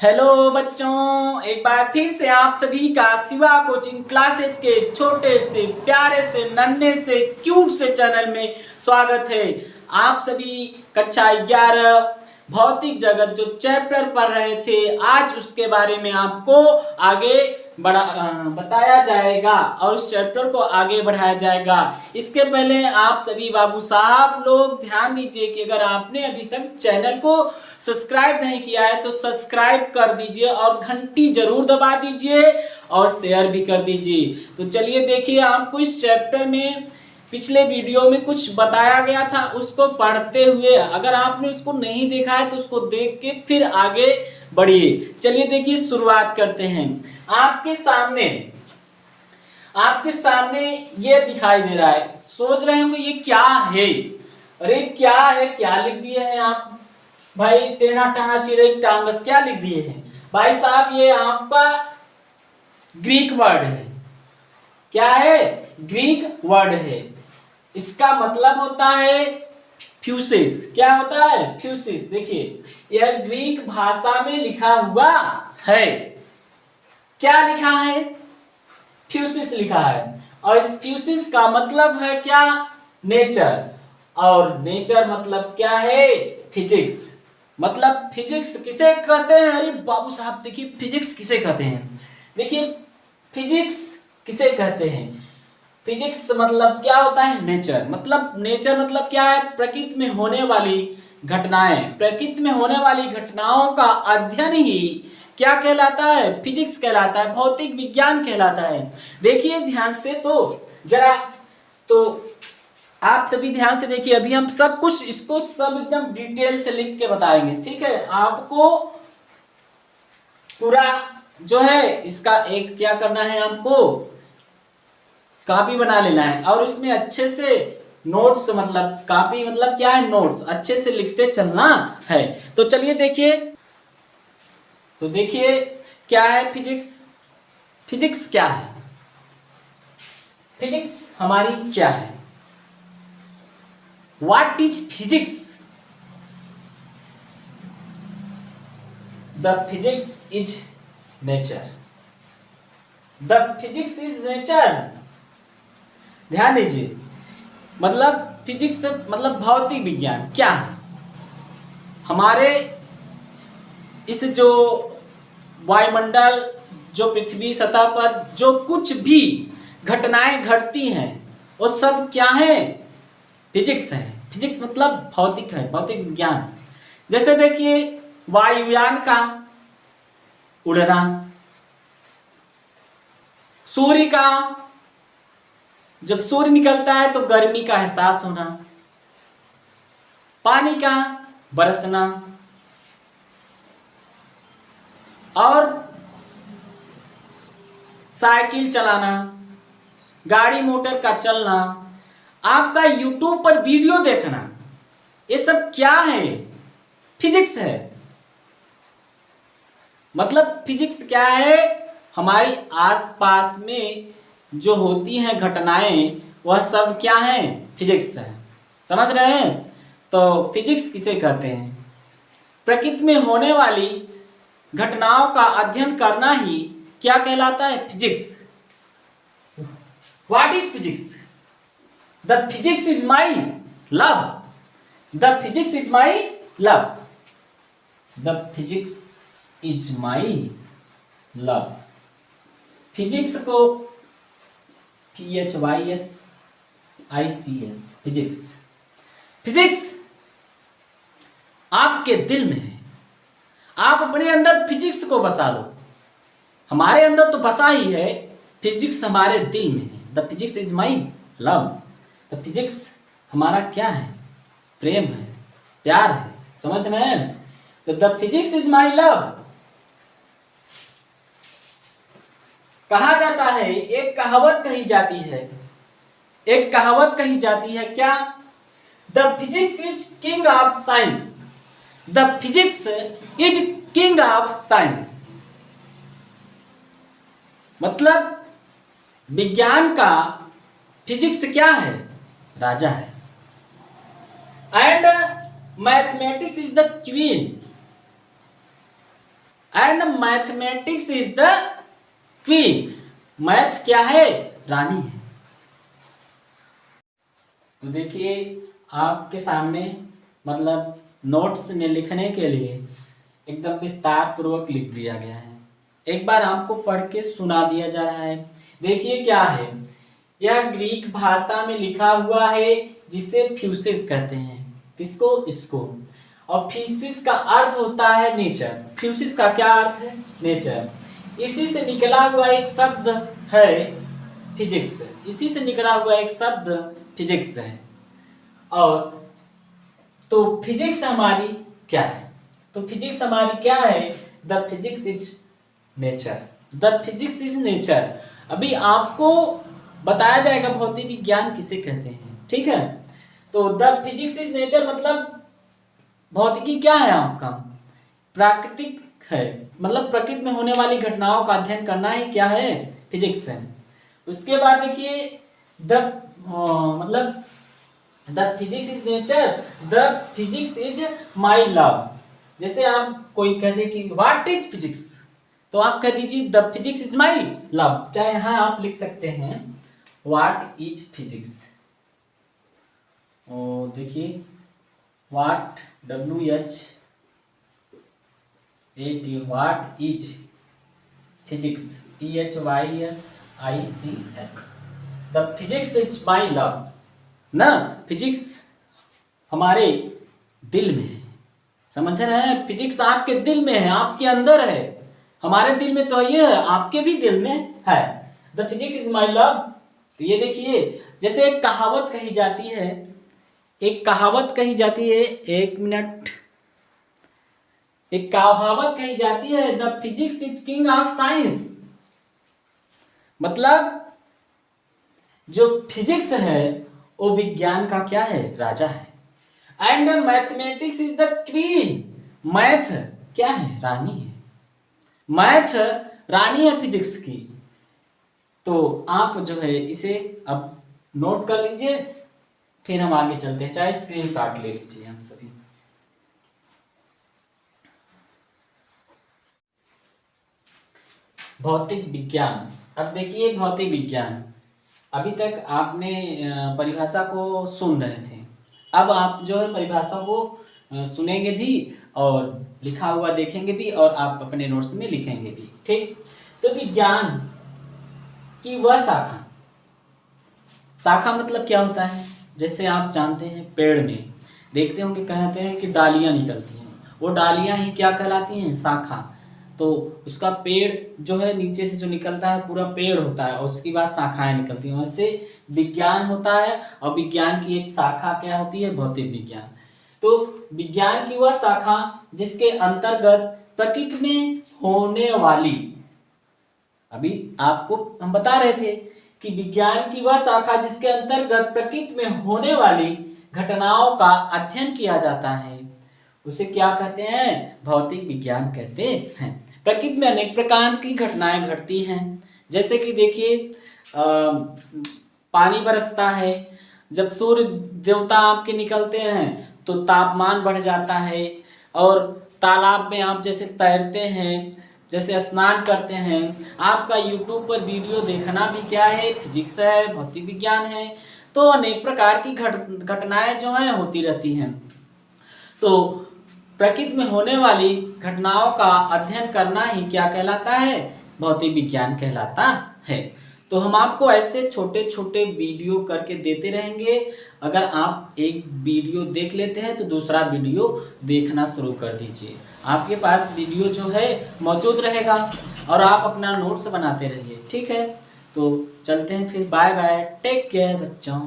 Hello बच्चों, एक बार फिर से आप सभी का शिवा कोचिंग क्लासेज के छोटे से प्यारे से नन्हे से क्यूट से चैनल में स्वागत है। आप सभी कक्षा 11 भौतिक जगत जो चैप्टर पढ़ रहे थे, आज उसके बारे में आपको आगे बताया जाएगा और उस चैप्टर को आगे बढ़ाया जाएगा। इसके पहले आप सभी बाबू साहब लोग ध्यान दीजिए कि अगर आपने अभी तक चैनल को सब्सक्राइब नहीं किया है तो सब्सक्राइब कर दीजिए और घंटी जरूर दबा दीजिए और शेयर भी कर दीजिए। तो चलिए देखिए, आपको इस चैप्टर में पिछले वीडियो में कुछ बताया गया था, उसको पढ़ते हुए अगर आपने उसको नहीं देखा है तो उसको देख के फिर आगे बढ़िए। चलिए देखिए, शुरुआत करते हैं। आपके सामने ये दिखाई दे रहा है, सोच रहे होंगे ये क्या है। अरे क्या है, क्या लिख दिए हैं आप भाई? टेढ़ा टाना चिड़ै टांगस क्या लिख दिए हैं भाई साहब? ये आपका ग्रीक वर्ड है। क्या है? ग्रीक वर्ड है। इसका मतलब होता है फ्यूसिस। क्या होता है? फ्यूसिस। देखिए, यह ग्रीक भाषा में लिखा हुआ है। क्या लिखा है? फ्यूसिस लिखा है। और इस फ्यूसिस का मतलब है क्या? नेचर। और नेचर मतलब क्या है? फिजिक्स। मतलब फिजिक्स किसे कहते हैं? अरे बाबू साहब देखिए, फिजिक्स किसे कहते हैं? देखिए, फिजिक्स किसे कहते हैं? फिजिक्स मतलब क्या होता है? नेचर। मतलब नेचर मतलब क्या है? प्रकृति में होने वाली घटनाएं। प्रकृति में होने वाली घटनाओं का अध्ययन ही क्या कहलाता है? फिजिक्स कहलाता है, भौतिक विज्ञान कहलाता है। देखिए ध्यान से, तो जरा तो आप सभी ध्यान से देखिए। अभी हम सब कुछ इसको सब एकदम डिटेल से लिख के बताएंगे, ठीक है? आपको पूरा जो है इसका एक क्या करना है, आपको कॉपी बना लेना है और उसमें अच्छे से नोट्स, मतलब कॉपी मतलब क्या है? नोट्स अच्छे से लिखते चलना है। तो चलिए देखिए, तो देखिए क्या है फिजिक्स। फिजिक्स क्या है? फिजिक्स हमारी क्या है? What is physics? The physics is nature. The physics is nature. ध्यान दीजिए, मतलब फिजिक्स मतलब भौतिक विज्ञान क्या है? हमारे इस जो वायुमंडल, जो पृथ्वी सतह पर जो कुछ भी घटनाएं घटती हैं वो सब क्या है? फिजिक्स है। फिजिक्स मतलब भौतिक है, भौतिक विज्ञान। जैसे देखिए, वायुयान का उड़ना, सूर्य का जब सूर्य निकलता है तो गर्मी का एहसास होना, पानी का बरसना, और साइकिल चलाना, गाड़ी मोटर का चलना, आपका यूट्यूब पर वीडियो देखना, ये सब क्या है? फिजिक्स है। मतलब फिजिक्स क्या है? हमारी आसपास में जो होती हैं घटनाएं, वह सब क्या है? फिजिक्स है। समझ रहे हैं? तो फिजिक्स किसे कहते हैं? प्रकृति में होने वाली घटनाओं का अध्ययन करना ही क्या कहलाता है? Physics. What is physics? The physics is my love. The physics is my love. The physics is my love. Physics को PHYSICS, फिजिक्स। फिजिक्स आपके दिल में है। आप अपने अंदर फिजिक्स को बसा लो। हमारे अंदर तो बसा ही है, फिजिक्स हमारे दिल में है। The physics is my love. The physics हमारा क्या है? प्रेम है, प्यार है। समझ रहे हैं? तो the physics is my love. कहा जाता है, एक कहावत कही जाती है, एक कहावत कही जाती है क्या? The physics is king of science. The physics is king of science. मतलब विज्ञान का फिजिक्स क्या है? राजा है। And mathematics is the queen. And mathematics is the queen. Math क्या है? रानी है। तो देखिए आपके सामने मतलब नोट्स में लिखने के लिए एकदम विस्तार पूर्वक लिख दिया गया है। एक बार आपको पढ़ के सुना दिया जा रहा है। देखिए क्या है, यह ग्रीक भाषा में लिखा हुआ है जिसे फ्यूसिस कहते हैं। किसको? इसको। और फ्यूसिस का अर्थ होता है नेचर। फ्यूसिस का क्या अर्थ है? नेचर। इसी से निकला हुआ एक शब्द है फिजिक्स। इसी से निकला हुआ एक शब्द फिजिक्स है। और तो फिजिक्स हमारी क्या है? तो फिजिक्स हमारी क्या है? The physics is nature. The physics is nature. अभी आपको बताया जाएगा भौतिक विज्ञान किसे कहते हैं, ठीक है। तो द फिजिक्स इज नेचर मतलब भौतिकी क्या है आपका? प्राकृतिक है, मतलब प्रकृति में होने वाली घटनाओं का अध्ययन करना ही क्या है? फिजिक्स है। उसके बाद देखिए द मतलब the physics is nature, the physics is my love. जैसे आप कोई कह दे कि व्हाट इज फिजिक्स, तो आप कह दीजिए the physics is my love. चाहे यहाँ आप लिख सकते हैं व्हाट इज फिजिक्स। देखिए what WHAT what is physics PHYSICS। The physics is my love ना। फिजिक्स हमारे दिल में है, समझ रहे हैं? फिजिक्स आपके दिल में है, आपके अंदर है। हमारे दिल में तो ये है, आपके भी दिल में है। The physics is my love. तो ये देखिए जैसे एक कहावत कही जाती है, एक कहावत कही जाती है, एक मिनट, एक कहावत कही जाती है the physics is king of science. मतलब जो फिजिक्स है वो विज्ञान का क्या है? राजा है। And mathematics is the queen. Math क्या है? रानी है। मैथ रानी है फिजिक्स की। तो आप जो है इसे अब नोट कर लीजिए, फिर हम आगे चलते हैं। चाहे स्क्रीनशॉट ले लीजिए हम सभी। भौतिक विज्ञान। अब देखिए भौतिक विज्ञान, अभी तक आपने परिभाषा को सुन रहे थे। अब आप जो है परिभाषा को सुनेंगे भी और लिखा हुआ देखेंगे भी और आप अपने नोट्स में लिखेंगे भी, ठीक। तो विज्ञान की वह शाखा, शाखा मतलब क्या होता है? जैसे आप जानते हैं पेड़ में देखते होंगे, कहते हैं कि डालियां निकलती हैं, वो डालियां ही क्या कहलाती हैं? शाखा। तो उसका पेड़ जो है नीचे से जो निकलता है पूरा पेड़ होता है और उसके बाद शाखाएं निकलती हैं। वैसे विज्ञान होता है और विज्ञान की एक शाखा क्या होती है? भौतिक विज्ञान। तो विज्ञान की वह शाखा जिसके अंतर्गत प्रकृति में होने वाली, अभी आपको हम बता रहे थे कि विज्ञान की वह शाखा जिसके अंतर्गत प्रकृति में होने वाली घटनाओं का अध्ययन किया जाता है उसे क्या कहते हैं? भौतिक विज्ञान कहते हैं। प्रकृति में अनेक प्रकार की घटनाएं घटती हैं। जैसे कि देखिए पानी बरसता है, जब सूर्य देवता आपके निकलते हैं तो तापमान बढ़ जाता है। और तालाब में आप जैसे तैरते हैं, जैसे स्नान करते हैं, आपका यूट्यूब पर वीडियो देखना भी क्या है? फिजिक्स है, भौतिक विज्ञान है। तो अनेक प्रकार की घटनाएं जो हैं होती रहती हैं। तो प्रकृति में होने वाली घटनाओं का अध्ययन करना ही क्या कहलाता है? भौतिक विज्ञान कहलाता है। तो हम आपको ऐसे छोटे छोटे वीडियो करके देते रहेंगे। अगर आप एक वीडियो देख लेते हैं तो दूसरा वीडियो देखना शुरू कर दीजिए। आपके पास वीडियो जो है मौजूद रहेगा और आप अपना नोट्स बनाते रहिए, ठीक है। तो चलते हैं फिर, बाय बाय, टेक केयर बच्चों।